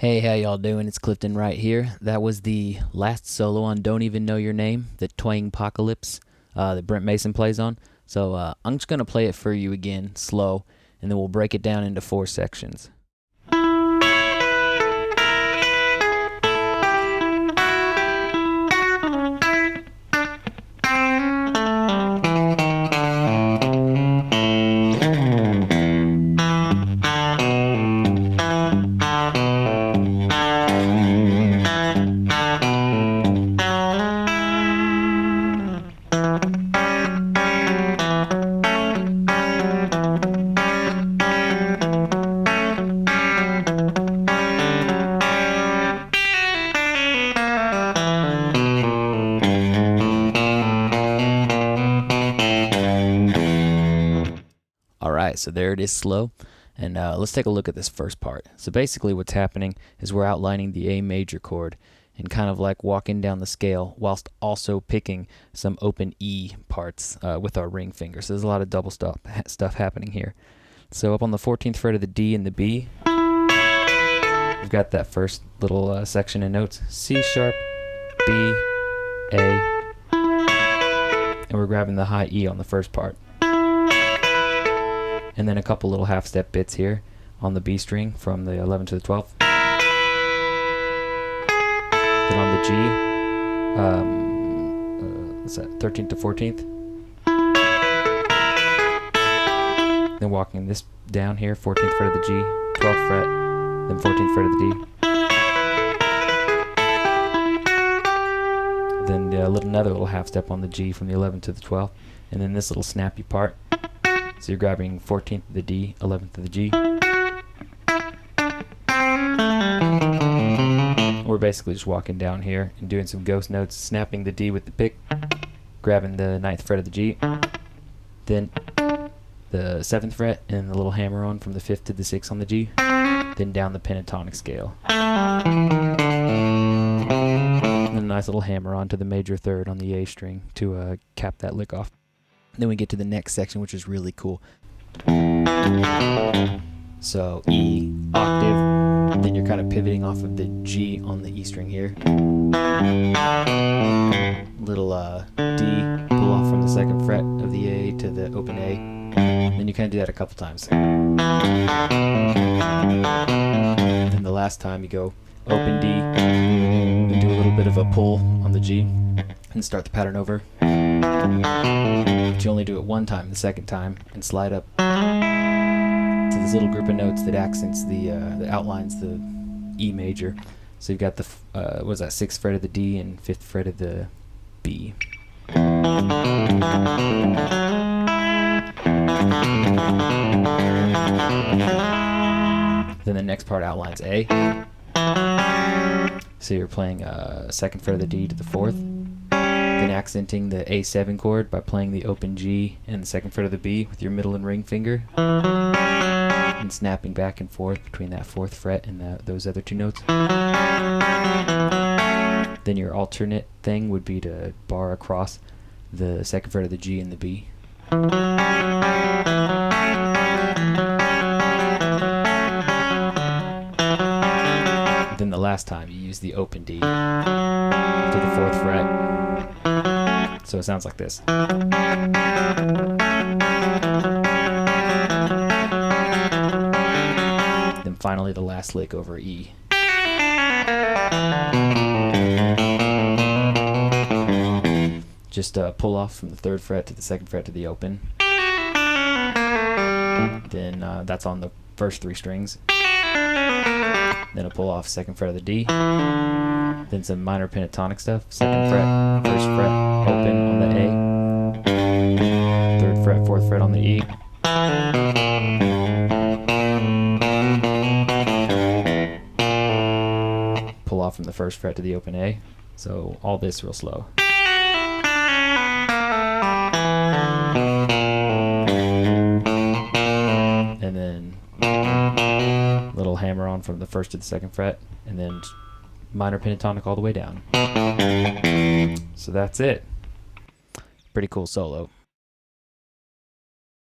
Hey, how y'all doing? It's Clifton right here. That was the last solo on Don't Even Know Your Name, the Twang Apocalypse that Brent Mason plays on. So I'm just going to play it for you again, slow, and then we'll break it down into 4 sections. Alright, so there it is slow. And let's take a look at this first part. So basically what's happening is we're outlining the A major chord and kind of like walking down the scale whilst also picking some open E parts with our ring finger. So there's a lot of double stuff happening here. So up on the 14th fret of the D and the B, we've got that first little section of notes. C sharp, B, A, and we're grabbing the high E on the first part. And then a couple little half step bits here on the B string from the 11th to the 12th. Then on the G, what's that, 13th to 14th. Then walking this down here, 14th fret of the G, 12th fret, then 14th fret of the D. Then another little half step on the G from the 11th to the 12th. And then this little snappy part. So you're grabbing 14th of the D, 11th of the G. We're basically just walking down here and doing some ghost notes, snapping the D with the pick, grabbing the 9th fret of the G, then the 7th fret and the little hammer on from the 5th to the 6th on the G, then down the pentatonic scale. And a nice little hammer on to the major 3rd on the A string to cap that lick off. Then we get to the next section, which is really cool. So E, octave, then you're kind of pivoting off of the G on the E string here. Little D, pull off from the 2nd fret of the A to the open A. Then you kind of do that a couple times. Then the last time you go open D, then do a little bit of a pull on the G, and start the pattern over. But you only do it one time, the second time, and slide up to this little group of notes that accents that outlines the E major. So you've got the what was that, 6th fret of the D and 5th fret of the B. Then the next part outlines A. So you're playing 2nd fret of the D to the 4th. Then accenting the A7 chord by playing the open G and the 2nd fret of the B with your middle and ring finger, and snapping back and forth between that 4th fret and those other 2 notes. Then your alternate thing would be to bar across the 2nd fret of the G and the B. Then the last time you use the open D to the 4th fret. So it sounds like this. Then finally the last lick over E. Just pull off from the 3rd fret to the 2nd fret to the open. Then that's on the first 3 strings. Then a pull off 2nd fret of the D. Then some minor pentatonic stuff. 2nd fret, 1st fret, open on the A. 3rd fret, 4th fret on the E. Pull off from the 1st fret to the open A. So all this real slow. And then little hammer on from the 1st to the 2nd fret, and then minor pentatonic all the way down. So that's it. Pretty cool solo.